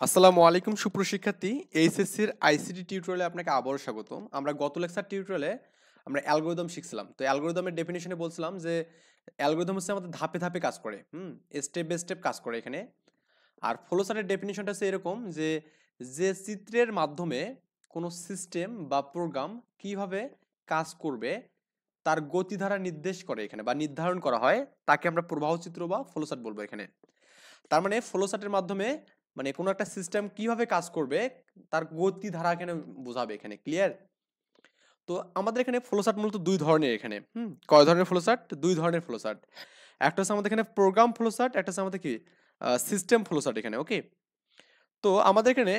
আসসালামু আলাইকুম সুপ্রশিক্ষার্থী এইচএসসির আইসিটি টিউটোরিয়ালে আপনাকে আবারও স্বাগতম। আমরা গত লেকচার টিউটোরিয়ালে আমরা অ্যালগরিদম শিখছিলাম। তো অ্যালগরিদমের ডেফিনিশনে বলছিলাম যে অ্যালগরিদম হচ্ছে আমাদের ধাপে ধাপে কাজ করে, স্টেপ বাই স্টেপ কাজ করে এখানে। আর ফ্লোচার্টের ডেফিনিশনটা হচ্ছে এরকম যে যে চিত্রের মাধ্যমে কোনো সিস্টেম বা প্রোগ্রাম কিভাবে কাজ করবে তার গতিধারা নির্দেশ করে এখানে বা নির্ধারণ করা হয়, তাকে আমরা প্রবাহ চিত্র বা ফ্লোচার্ট বলবো এখানে। তার মানে ফ্লোচার্টের মাধ্যমে মানে কোনো একটা সিস্টেম কিভাবে কাজ করবে তার গতি ধারা এখানে বোঝাবে এখানে। ক্লিয়ার? তো আমাদের এখানে ফ্লোচার্ট মূলত দুই ধরনের এখানে। কয় ধরনের ফ্লোচার্ট? দুই ধরনের ফ্লোচার্ট। একটা হচ্ছে আমাদের এখানে প্রোগ্রাম ফ্লোচার্ট, একটা হচ্ছে আমাদের কি সিস্টেম ফ্লোচার্ট এখানে। ওকে, তো আমাদের এখানে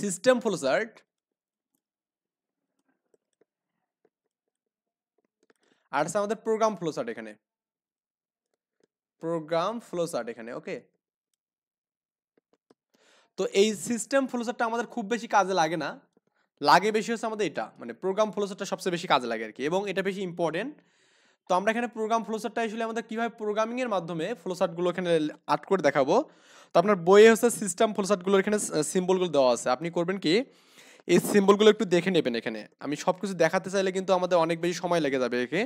সিস্টেম ফ্লোচার্ট আর হচ্ছে আমাদের প্রোগ্রাম ফ্লোচার্ট এখানে। প্রোগ্রাম ফ্লোচার্ট এখানে। ওকে, তো এই সিস্টেম ফ্লোচার্টটা আমাদের খুব বেশি কাজে লাগে না, লাগে বেশি হচ্ছে আমাদের এটা মানে প্রোগ্রাম ফ্লোচার্টটা সবচেয়ে বেশি কাজে লাগে আর কি, এবং এটা বেশি ইম্পর্টেন্ট। তো আমরা এখানে প্রোগ্রাম ফ্লোচার্টটা আসলে আমাদের কিভাবে প্রোগ্রামিং এর মাধ্যমে ফ্লোচার্টগুলো এখানে আর্ট করে দেখাবো। তো আপনার বইয়ে হচ্ছে সিস্টেম ফ্লোচার্টগুলো এখানে সিম্বলগুলো দেওয়া আছে। আপনি করবেন কি, এই সিম্বলগুলো একটু দেখে নেবেন এখানে। আমি সব কিছু দেখাতে চাইলে কিন্তু আমাদের অনেক বেশি সময় লেগে যাবে একে।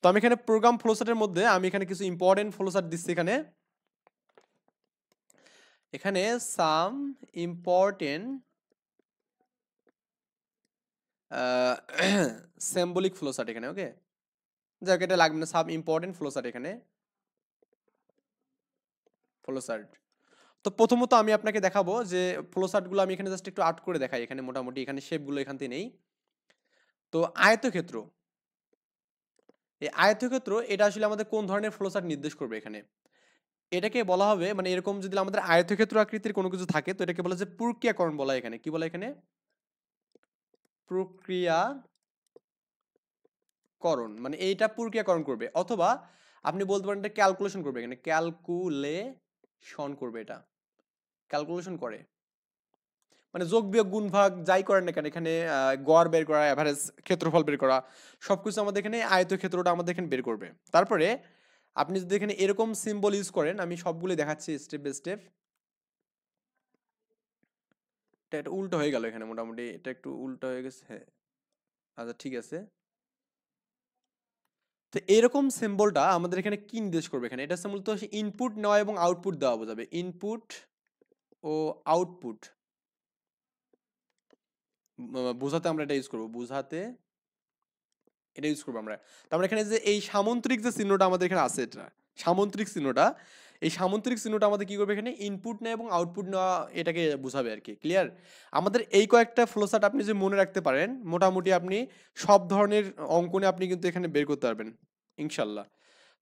তো আমি এখানে প্রোগ্রাম ফ্লোচার্টের মধ্যে আমি এখানে কিছু ইম্পর্টেন্ট ফ্লোচার্ট দিচ্ছি এখানে। এখানে সাম ইম্পর্টেন্ট সিম্বলিক ফ্লোচার্ট এখানে। ওকে, যাক এটা লাগবে না, সাব ইম্পর্টেন্ট ফ্লোচার্ট এখানে। ফ্লোচার্ট, তো প্রথমত আমি আপনাকে দেখাবো যে ফ্লোচার্টগুলো আমি এখানে জাস্ট একটু আর্ট করে দেখাই এখানে। মোটামুটি এখানে শেপগুলো এখান থেকে নেই। তো আয়তক্ষেত্র, এই আয়তক্ষেত্র এটা আসলে আমাদের কোন ধরনের ফ্লোচার্ট নির্দেশ করবে এখানে। এটাকে বলা হবে মানে এরকম যদি আমাদের আয়তক্ষেত্র আকৃতির কোনো কিছু থাকে তো এটাকে বলা যে প্রক্রিয়াকরণ বলা হয় এখানে। কি বলা এখানে? প্রক্রিয়াকরণ, মানে এইটা প্রক্রিয়াকরণ করবে, অথবা আপনি বলতে পারেন এটা ক্যালকুলেশন করবে এখানে। ক্যালকুলেশন করবে, এটা ক্যালকুলেশন করে মানে যোগ বিয়োগ গুণ ভাগ যাই করেন না কেন এখানে গড় বের করা, এভারেজ ক্ষেত্রফল বের করা, সবকিছু আমাদের এখানে আয়তক্ষেত্রটা আমাদের এখানে বের করবে। তারপরে আপনি যদি এখানে এরকম সিম্বল ইউজ করেন, আমি সবগুলো দেখাচ্ছি স্টেপ বাই স্টেপ। এটা একটা উল্টো হয়ে গেল এখানে, মোটামুটি এটা একটু উল্টো হয়ে গেছে। হ্যাঁ, আচ্ছা ঠিক আছে। তো এরকম সিম্বলটা আমাদের এখানে কি নির্দেশ করবে এখানে? এটা হচ্ছে মূলত ইনপুট নেওয়া এবং আউটপুট দেওয়া বোঝাবে। ইনপুট ও আউটপুট বোঝাতে আমরা এটা ইউজ করবো, বোঝাতে এটা ইউজ করবো আমরা। তার মানে এখানে যে এই সামন্ত্রিক যে চিহ্নটা আমাদের এখানে আছে, এটা সামন্ত্রিক চিহ্নটা, এই সামন্ত্রিক চিহ্নটা আমাদের কি করবে এখানে? ইনপুট নেয় এবং আউটপুট নেওয়া, এটাকে বোঝাবে আর কি। ক্লিয়ার? আমাদের এই কয়েকটা ফ্লোচার্ট আপনি যে মনে রাখতে পারেন, মোটামুটি আপনি সব ধরনের অঙ্কনে আপনি কিন্তু এখানে বের করতে পারবেন ইনশাল্লাহ।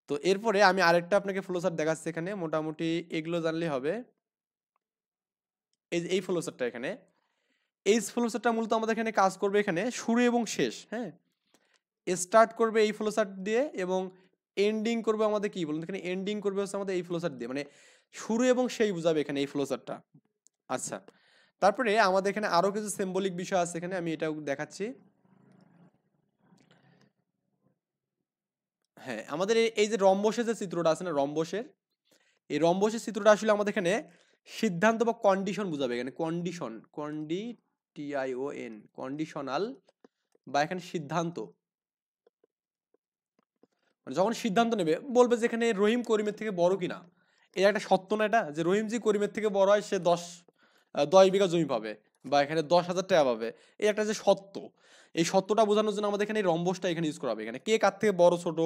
তো এরপরে আমি আরেকটা আপনাকে ফ্লোচার্ট দেখাচ্ছি এখানে, মোটামুটি এগুলো জানলেই হবে। এই যে এই ফ্লোচার্টটা এখানে, এই ফ্লোচার্টটা মূলত আমাদের এখানে কাজ করবে এখানে শুরু এবং শেষ। হ্যাঁ, স্টার্ট করবে এই ফ্লোচার্ট দিয়ে এবং এন্ডিং করবে আমাদের কি বলুন এখানে, এন্ডিং করবে হচ্ছে আমাদের এই ফ্লোচার্ট দিয়ে, মানে শুরু এবং শেষ বোঝাবে এখানে এই ফ্লোচার্টটা। আচ্ছা, তারপরে আমাদের এখানে আরো কিছু সিম্বলিক বিষয় আছে এখানে, আমি এটাও দেখাচ্ছি। হ্যাঁ, আমাদের এই যে রম্বসের যে চিত্রটা আছে না, রম্বসের, এই রম্বসের চিত্রটা আসলে আমাদের এখানে সিদ্ধান্ত বা কন্ডিশন বোঝাবে এখানে। কন্ডিশন, টিআইওএন, কন্ডিশনাল বা এখানে সিদ্ধান্ত, মানে যখন সিদ্ধান্ত নেবে বলবে যে এখানে রহিম করিমের থেকে বড় কিনা। এই একটা সত্য না এটা, যে রহিম জি করিমের থেকে বড় হয় সে 10 বিঘা জমি পাবে বা এখানে 10,000 টাকা পাবে। এই একটা যে সত্য, এই সত্যটা বোঝানোর জন্য আমাদের এখানে এই রম্বসটা এখানে ইউজ করা হবে এখানে। কে কার থেকে বড় ছোট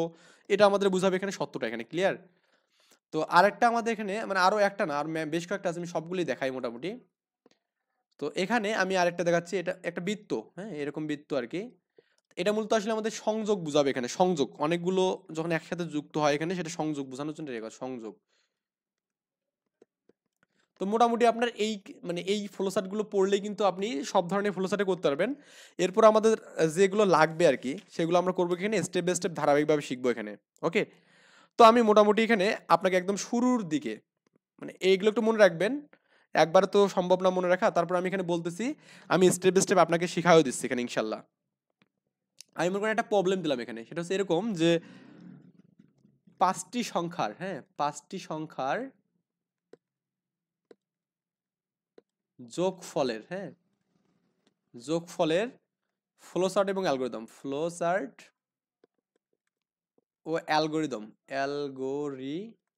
এটা আমাদের বুঝাবে এখানে সত্যটা এখানে। ক্লিয়ার? তো আরেকটা আমাদের এখানে মানে আরো একটা না, আর বেশ কয়েকটা আছে, আমি সবগুলোই দেখাই মোটামুটি। তো এখানে আমি আরেকটা দেখাচ্ছি, এটা একটা বৃত্ত। হ্যাঁ, এরকম বৃত্ত আর কি। এটা মূলত আসলে আমাদের সংযোগ বুঝাবে এখানে। সংযোগ, অনেকগুলো যখন একসাথে যুক্ত হয় এখানে, সেটা সংযোগ বোঝানোর জন্য এটা সংযোগ। তো মোটামুটি আপনার এই মানে এই ফ্লোচার্ট গুলো পড়লেই কিন্তু আপনি সব ধরনের ফ্লোচার্টে করতে পারবেন। এরপর আমাদের যেগুলো লাগবে আর কি সেগুলো আমরা করবো এখানে, স্টেপ বাই স্টেপ ধারাবাহিকভাবে শিখবো এখানে। ওকে, তো আমি মোটামুটি এখানে আপনাকে একদম শুরুর দিকে মানে এইগুলো একটু মনে রাখবেন, একবার তো সম্ভব না মনে রাখা। তারপর আমি এখানে বলতেছি, আমি স্টেপ বাই স্টেপ আপনাকে শিখাও দিচ্ছি এখানে ইনশাল্লাহ। আমি মনে করেন একটা প্রবলেম দিলাম এখানে, সেটা হচ্ছে এরকম যে পাঁচটি সংখ্যার, হ্যাঁ পাঁচটি সংখ্যার যোগফলের, হ্যাঁ, যোগফলের ফ্লোচার্ট এবং অ্যালগরিদম, ফ্লোচার্ট ও অ্যালগরিদম, অ্যালগরিদম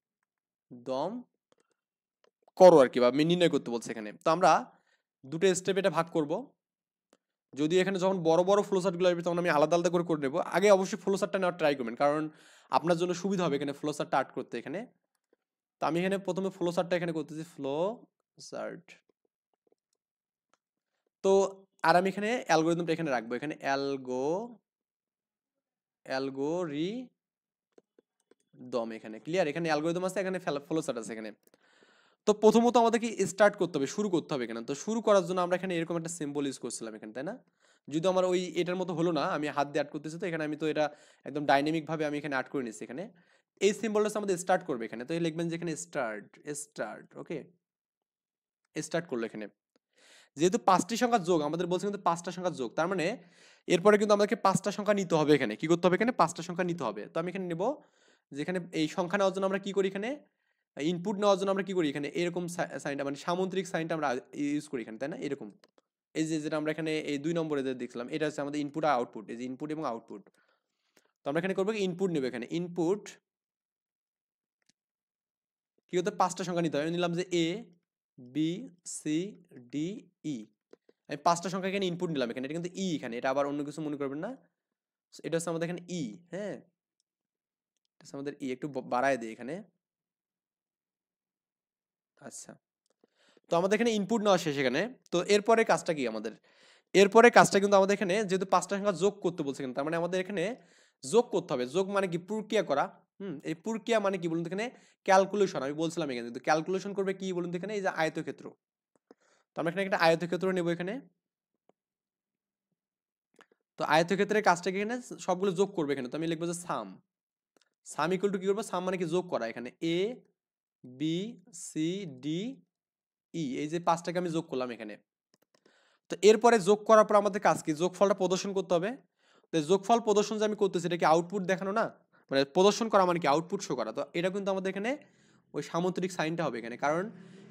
করো আর কি, বা নির্ণয় করতে বলছে এখানে। তো আমরা দুটো স্টেপ এটা ভাগ করব। যদি এখানে যখন বড় বড় ফ্লোচার্টগুলো আসবে তখন আমি আলাদা আলাদা করে নেবো। আগে অবশ্যই ফ্লোচার্টটা নেওয়ার ট্রাই করবেন, কারণ আপনার জন্য সুবিধা হবে এখানে ফ্লোচার্টটা আর্ট করতে এখানে। তো আমি এখানে প্রথমে ফ্লোচার্টটা এখানে করতেছি, ফ্লোচার্ট। তো আর আমি এখানে অ্যালগরিদমটা এখানে রাখবো, এখানে অ্যালগরিদম এখানে ক্লিয়ার। এখানে অ্যালগরিদম আছে, এখানে ফ্লোচার্ট আছে এখানে। তো প্রথমত আমাদেরকে স্টার্ট করতে হবে, শুরু করতে হবে এখানে। তো শুরু করার জন্য আমরা এখানে এরকম একটা সিম্বল ইউজ করছিলাম এখানে, তাই না? যদি আমার ওই এটার মতো হলো না, আমি হাত দিয়ে আর্ট করতেছি, তো এখানে আমি তো এটা একদম ডাইনামিক ভাবে আমি এখানে আর্ট করে নিচ্ছি এখানে। এই সিম্বলটা আমাদের স্টার্ট করবে এখানে, তো লিখবেন যে এখানে স্টার্ট ওকে, স্টার্ট করলো এখানে। যেহেতু 5টি সংখ্যার যোগ আমাদের বলছে, কিন্তু 5টা সংখ্যার যোগ, তার মানে এরপরে কিন্তু আমাদেরকে 5টা সংখ্যা নিতে হবে এখানে। কি করতে হবে এখানে? 5টা সংখ্যা নিতে হবে। তো আমি এখানে নেব, যেখানে এই সংখ্যা নেওয়ার জন্য আমরা কি করি এখানে, ইনপুট নেওয়ার জন্য আমরা কি করি এখানে, এরকম সাইনটা মানে সামুদ্রিক সাইনটা আমরা ইউজ করি এখানে, তাই না? এরকম এই যে যেটা আমরা এখানে এই 2 নম্বরে যে দেখলাম, এটা হচ্ছে আমাদের ইনপুট আর আউটপুট, এই যে ইনপুট এবং আউটপুট। তো আমরা এখানে করবো ইনপুট নেব এখানে, ইনপুট কি হতে 5টা সংখ্যা নিতে হবে। আমি নিলাম যে A B C D E, আমি 5টা সংখ্যা এখানে ইনপুট নিলাম এখানে। এটা কিন্তু ই এখানে, এটা আবার অন্য কিছু মনে করবেন না। এটা হচ্ছে আমাদের এখানে ই, হ্যাঁ, এটা হচ্ছে আমাদের ই। একটু বাড়ায় দিই এখানে। আচ্ছা, তো আমাদের এখানে ইনপুট নেওয়া শেষ এখানে। তো এরপরে কাজটা কি আমাদের, এরপরে কাজটা কিন্তু আমাদের এখানে যেহেতু 5টা সংখ্যা যোগ করতে বলছে কিন্তু, তার মানে আমাদের এখানে যোগ করতে হবে। যোগ মানে কি? প্রক্রিয়া করা। এই প্রক্রিয়া মানে কি বলুন তো এখানে? ক্যালকুলেশন। আমি বলছিলাম এখানে কিন্তু ক্যালকুলেশন করবে কি বলুন তো এখানে, এই যে আয়তক্ষেত্র। তো আমরা এখানে একটা আয়তক্ষেত্র নেব এখানে। তো আয়তক্ষেত্রের কাজটা কি এখানে সবগুলো যোগ করবে এখানে। তো আমি লিখবো যে সাম, সাম ইকুয়াল টু কি করবো, সাম মানে কি? যোগ করা এখানে। A B C D E, এই যে 5টাকে আমি যোগ করলাম এখানে। তো এরপরে যোগ করার পর আমাদের কাজ কি? যোগফলটা প্রদর্শন করতে হবে। তো যোগফল প্রদর্শন যে আমি করতেছি, এটা কি আউটপুট দেখানো না? মানে প্রদর্শন করা মানে কি? আউটপুট শো করা। তো এটা কিন্তু আমাদের এখানে ওই সামুদ্রিক সাইনটা হবে এখানে, কারণ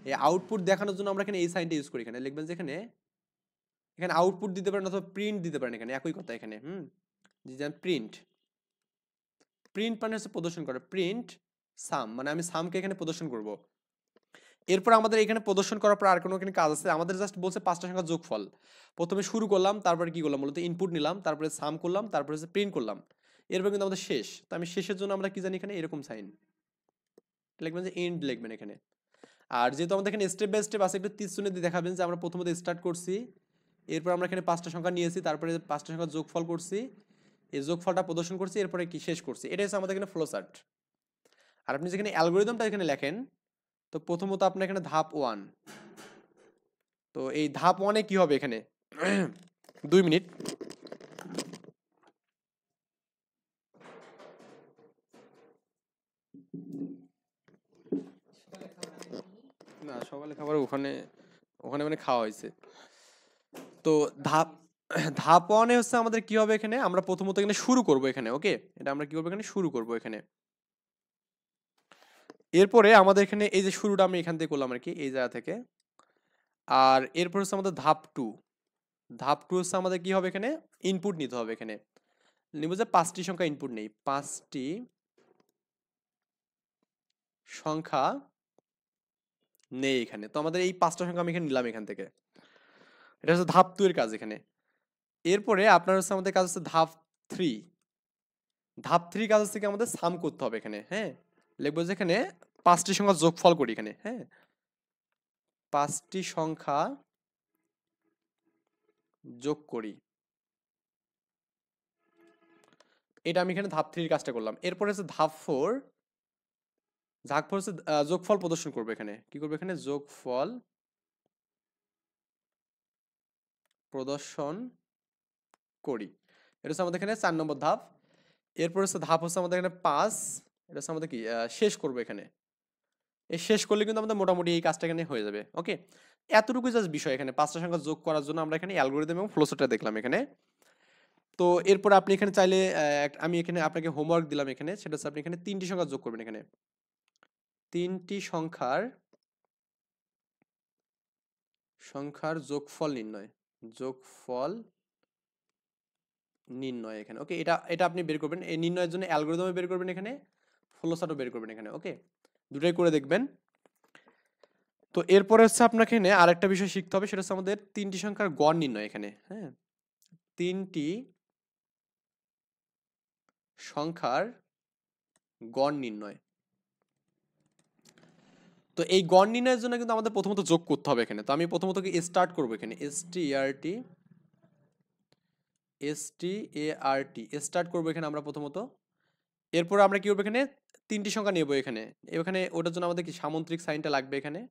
এই আউটপুট দেখানোর জন্য আমরা এখানে এই সাইনটা ইউজ করি এখানে। লিখবেন যে এখানে, এখানে আউটপুট দিতে পারেন অথবা প্রিন্ট দিতে পারেন এখানে, একই কথা এখানে। যেমন প্রিন্ট, প্রিন্ট মানে হচ্ছে প্রদর্শন করে, প্রিন্ট সাম মানে আমি সামকে এখানে প্রদর্শন করব। এরপর আমাদের এখানে প্রদর্শন করার পর আর কোনো এখানে কাজ আছে? আমাদের জাস্ট বলছে 5টা সংখ্যার যোগফল। প্রথমে শুরু করলাম, তারপরে কি করলাম বলতো, ইনপুট নিলাম, তারপরে সাম করলাম, তারপরে হচ্ছে প্রিন্ট করলাম। এরপর কিন্তু আমাদের শেষ। তো আমি শেষের জন্য আমরা কি জানি এখানে, এরকম সাইন লিখবেন যে এন্ড লিখবেন এখানে। আর যেহেতু আমাদের এখানে স্টেপ বাই স্টেপ আছে, একটু তীর চিহ্ন দিয়ে দেখাবেন যে আমরা প্রথমত স্টার্ট করছি, এরপর আমরা এখানে 5টা সংখ্যা নিয়েছি, তারপরে 5টা সংখ্যার যোগফল করছি, এই যোগফলটা প্রদর্শন করছি, এরপরে কি শেষ করছি। এটাই হচ্ছে আমাদের এখানে ফ্লো চার্ট। আর আপনি যেখানে অ্যালগরিদমটা এখানে লেখেন, তো প্রথমত আপনার এখানে ধাপ 1। তো এই ধাপ 1-এ কি হবে এখানে 2 মিনিট। না, সকালে খাবার ওখানে, ওখানে মানে খাওয়া হয়েছে। তো ধাপ ধাপ 1-এ হচ্ছে আমাদের কি হবে এখানে, আমরা প্রথমত এখানে শুরু করব এখানে, ওকে। এটা আমরা কি করব এখানে, শুরু করব এখানে। এরপরে আমাদের এখানে এই যে শুরুটা আমি এখান থেকে করলাম আর কি, এই জায়গা থেকে। আর এরপর হচ্ছে আমাদের ধাপ 2। ধাপ 2 হচ্ছে আমাদের কি হবে এখানে, ইনপুট নিতে হবে এখানে। নিব যে 5টি সংখ্যা ইনপুট নেই, 5টি সংখ্যা নেই এখানে। তো আমাদের এই 5টা সংখ্যা আমি এখানে নিলাম এখান থেকে। এটা হচ্ছে ধাপ 2 এর কাজ এখানে। এরপরে আপনার হচ্ছে আমাদের কাজ হচ্ছে ধাপ 3। ধাপ 3 কাজ হচ্ছে কি, আমাদের সাম করতে হবে এখানে, হ্যাঁ। লিখবো যে এখানে 5টি সংখ্যা যোগফল করি এখানে, হ্যাঁ, 5টি সংখ্যা যোগ করি। এটা আমি এখানে ধাপ 3 এর কাজটা করলাম। এরপরে হচ্ছে ধাপ 4। ধাপ 4 হচ্ছে যোগফল প্রদর্শন করবো এখানে। কি করবো এখানে, যোগফল প্রদর্শন করি। এটা হচ্ছে আমাদের এখানে 4 নম্বর ধাপ। এরপর হচ্ছে ধাপ হচ্ছে আমাদের এখানে 5। এটা হচ্ছে আমাদের কি, শেষ করবো এখানে। এই শেষ করলে কিন্তু আমাদের মোটামুটি এই কাজটা এখানে হয়ে যাবে, ওকে। এতটুকু জাস্ট বিষয় এখানে। 5টা সংখ্যা যোগ করার জন্য আমরা এখানে অ্যালগরিদম এবং ফ্লোচার্টটা দেখলাম এখানে। তো এরপর আপনি এখানে চাইলে আমি এখানে আপনাকে হোমওয়ার্ক দিলাম এখানে, সেটা হচ্ছে আপনি এখানে 3টি সংখ্যা যোগ করবেন এখানে। 3টি সংখ্যার সংখ্যার যোগফল নির্ণয় এখানে। ওকে, এটা এটা আপনি বের করবেন। এই নির্ণয়ের জন্য অ্যালগরিদমে বের করবেন এখানে, ফ্লোচার্টও বের করবেন এখানে। ওকে, দুটাই করে দেখবেন। তো এরপরে হচ্ছে আপনাকে এখানে আরেকটা বিষয় শিখতে হবে, সেটা হচ্ছে আমাদের তিনটি সংখ্যার গড় নির্ণয় এখানে। হ্যাঁ, তিনটি সংখ্যার গড় নির্ণয়। তো এই গড় নির্ণয়ের জন্য কিন্তু আমাদের প্রথমত যোগ করতে হবে এখানে। তো আমি প্রথমত কি স্টার্ট করবো এখানে, স্টার্ট করবো এখানে আমরা প্রথমত। এরপর আমরা কি করবো এখানে, তিনটি সংখ্যা নেবো এখানে। এখানে ওটার জন্য আমাদের কি সামুদ্রিক সাইনটা লাগবে এখানে।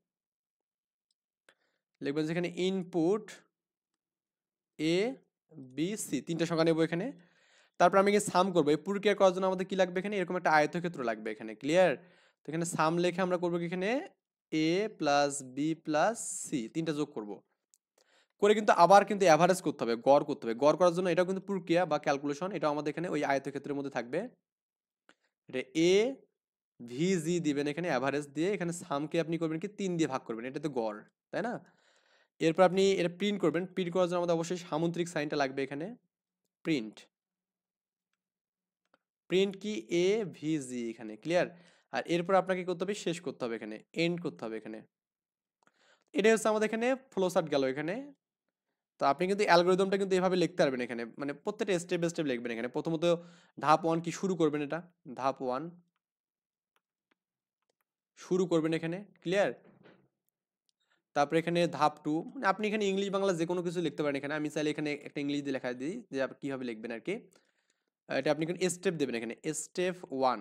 লিখবেন যে এখানে ইনপুট এ বি সি, তিনটা সংখ্যা নেবো এখানে। তারপর আমি সাম করবো। এই প্রক্রিয়া করার জন্য আমাদের কি লাগবে এখানে, এরকম একটা আয়তক্ষেত্র লাগবে এখানে। ক্লিয়ার? তো এখানে সাম লিখে আমরা করবো কি এখানে এ প্লাস বি প্লাস সি, তিনটা যোগ করব। করে কিন্তু আবার কিন্তু অ্যাভারেজ করতে হবে, গড় করতে হবে। গড় করার জন্য এটাও কিন্তু প্রক্রিয়া বা ক্যালকুলেশন, এটা আমাদের এখানে ওই আয়তক্ষেত্রের মধ্যে থাকবে। এটা এ ভি জি দিবেন এখানে, অ্যাভারেজ দিয়ে এখানে সামকে আপনি করবেন কি 3 দিয়ে ভাগ করবেন, এটা তো গড়, তাই না? এরপর আপনি এটা প্রিন্ট করবেন। প্রিন্ট করার জন্য আমাদের অবশ্যই সামুদ্রিক সাইনটা লাগবে এখানে, প্রিন্ট। প্রিন্ট কি এ ভি জি এখানে। ক্লিয়ার? আর এরপর আপনাকে করতে হবে, শেষ করতে হবে এখানে, এন্ড করতে হবে এখানে। এটাই হচ্ছে আমাদের এখানে ফ্লোচার্ট গেল এখানে। তো আপনি কিন্তু অ্যালগরিদমটা কিন্তু এভাবে লিখতে পারবেন এখানে, মানে প্রত্যেকটা স্টেপ বাই স্টেপ লিখবেন এখানে। প্রথমত ধাপ 1 কি শুরু করবেন, এটা ধাপ 1 শুরু করবেন এখানে। ক্লিয়ার? তারপরে এখানে ধাপ 2, মানে আপনি এখানে ইংলিশ বাংলা যে কোনো কিছু লিখতে পারেন এখানে। আমি চাইলে এখানে একটা ইংলিশ দিয়ে লেখা দিই যে আপনি কিভাবে লিখবেন আর কি। এটা আপনি এখানে স্টেপ দেবেন এখানে, স্টেপ 1,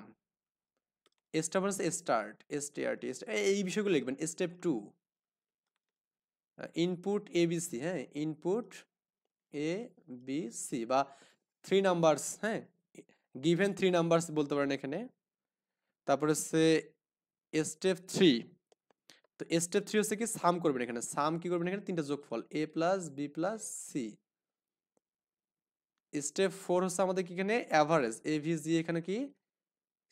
স্টেপ হচ্ছে স্টার্ট, এসটিআরটি, এই বিষয়গুলো লিখবেন। স্টেপ 2 ইনপুট এবিসি, হ্যাঁ ইনপুট এ বি সি বা 3 নাম্বারস, হ্যাঁ গিভেন 3 নাম্বারস বলতে পারেন এখানে। তারপর হচ্ছে স্টেপ 3, তো স্টেপ 3 হচ্ছে কি সাম করবেন এখানে। সাম কি করবেন এখানে, তিনটা যোগফল A plus B plus C. Step 4 হচ্ছে আমাদের কি এখানে অ্যাভারেজ, এ ভি জি এখানে কি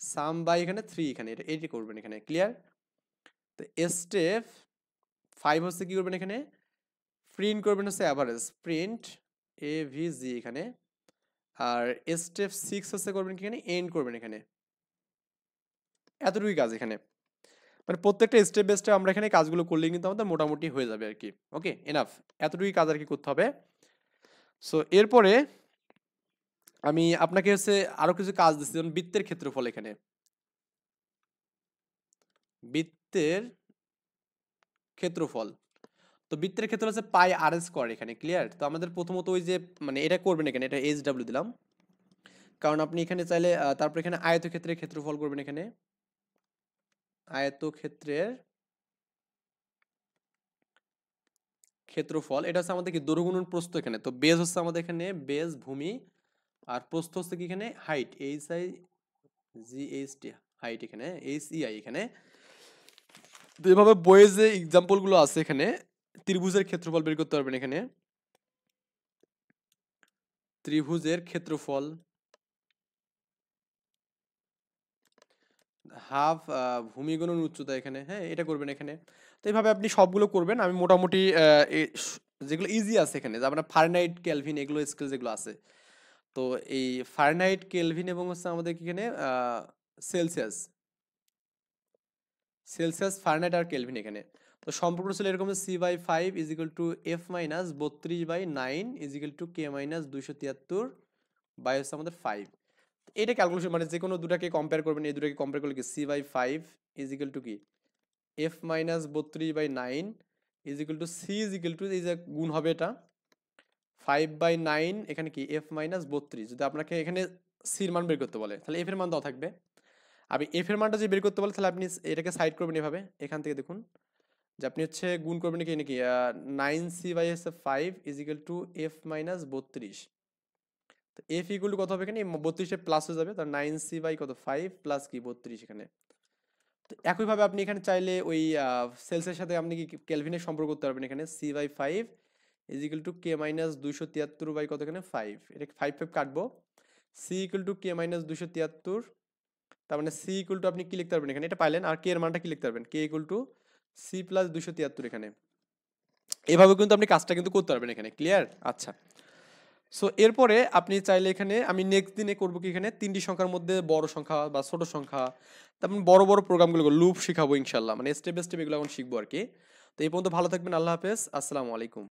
সাম বাই এখানে 3 এখানে, এটা এটি করবেন এখানে। ক্লিয়ার? তো স্টেপ 5 হচ্ছে কি করবেন এখানে, প্রিন্ট করবেন হচ্ছে অ্যাভারেজ, প্রিন্ট এ ভি জি এখানে। আর স্টেপ 6 হচ্ছে করবেন কি এখানে, এন্ড করবেন এখানে। এতটুকুই কাজ এখানে, মানে প্রত্যেকটা স্টেপ বাই স্টেপ আমরা এখানে কাজগুলো করলেই কিন্তু আমাদের মোটামুটি হয়ে যাবে আর কি। ওকে, এনাফ, এতটুকুই কাজ আর কি করতে হবে। সো এরপরে আমি আপনাকে হচ্ছে আরো কিছু কাজ দিচ্ছি, যেমন বৃত্তের ক্ষেত্রফল এখানে। বৃত্তের ক্ষেত্রফল, তো বৃত্তের ক্ষেত্রফল হচ্ছে পাই আর স্কয়ার এখানে। ক্লিয়ার? তো আমাদের প্রথমত ওই যে মানে এটা করবেন এখানে, এটা এইচ ডাব্লিউ দিলাম, কারণ আপনি এখানে চাইলে তারপর এখানে আয়তক্ষেত্রের ক্ষেত্রফল করবেন এখানে। আয়তক্ষেত্রের ক্ষেত্রফল, এটা হচ্ছে আমাদের কি দৈর্ঘ্য গুণন প্রস্থ এখানে। তো বেজ হচ্ছে আমাদের এখানে বেজ ভূমি, আর প্রস্থ হচ্ছে কি এখানে height, H I G H T, height এখানে এইচ ই আই এখানে। তো এভাবে বইয়ে যে এক্সাম্পল গুলো আছে এখানে, ত্রিভুজের ক্ষেত্রফল বের করতে পারবেন এখানে। ত্রিভুজের ক্ষেত্রফল, হাফ ভূমি গুণন উচ্চতা এখানে, হ্যাঁ এটা করবেন এখানে। তো এইভাবে আপনি সবগুলো করবেন। আমি মোটামুটি যেগুলো ইজি আছে এখানে, যে আপনার ফারেনহাইট কেলভিন এগুলো স্কেল যেগুলো আছে, তো এই ফারেনহাইট কেলভিন এবং হচ্ছে আমাদের এখানে সেলসিয়াস, ফারেনহাইট আর কেলভিন এখানে। তো সম্পর্ক ছিল এরকম, C/5 is equal to F minus 32/9 is equal to K minus 273 by হচ্ছে আমাদের 5। এটা ক্যালকুলেশন, মানে যে কোনো দুটাকে কম্পেয়ার করবেন, এই দুটাকে কম্পেয়ার করলে কি C/5 ইজ ইকুয়াল টু কি F minus 32/9 is equal two C is equal two, এই যে গুণ হবে এটা 5/9 এখানে কি F মাইনাস 32। যদি আপনাকে এখানে C এর মান বের করতে বলে, তাহলে F এর মান দেওয়া থাকবে। আপনি F এর মানটা যদি বের করতে বলে, তাহলে আপনি এটাকে সাইড করবেন এভাবে, এখান থেকে দেখুন যে আপনি হচ্ছে গুণ করবেন কি নাকি 9C/5 is equal to F minus 32। তো F ইকুয়াল টু কত হবে এখানে, 32 প্লাস হয়ে যাবে, তার 9C বাই কত 5 প্লাস কি 32 এখানে। তো একইভাবে আপনি এখানে চাইলে ওই সেলসের সাথে আপনি কি কেলভিনের সম্পর্ক করতে পারবেন এখানে। C/5 is equal to K minus 273 by কত এখানে 5, এটা 5 কাটবো। C equal to K minus 273, তার মানে C ইকুয়াল টু আপনি কি লিখতে পারবেন এখানে, এটা পাইলেন। আর K এর মানটা কি লিখতে পারবেন, K equal to C plus 273 এখানে। এভাবে কিন্তু আপনি কাজটা কিন্তু করতে পারবেন এখানে, ক্লিয়ার? আচ্ছা, সো এরপরে আপনি চাইলে এখানে আমি নেক্সট দিনে করবো কি, এখানে 3টি সংখ্যার মধ্যে বড় সংখ্যা বা ছোট সংখ্যা, তারপর বড় বড় প্রোগ্রামগুলো লুপ শিখাবো ইনশাল্লাহ, মানে স্টেপ বাই স্টেপ এগুলো এখন শিখবো আর কি। তো এই পর্যন্ত ভালো থাকবেন, আল্লাহ হাফেজ, আসসালামু আলাইকুম।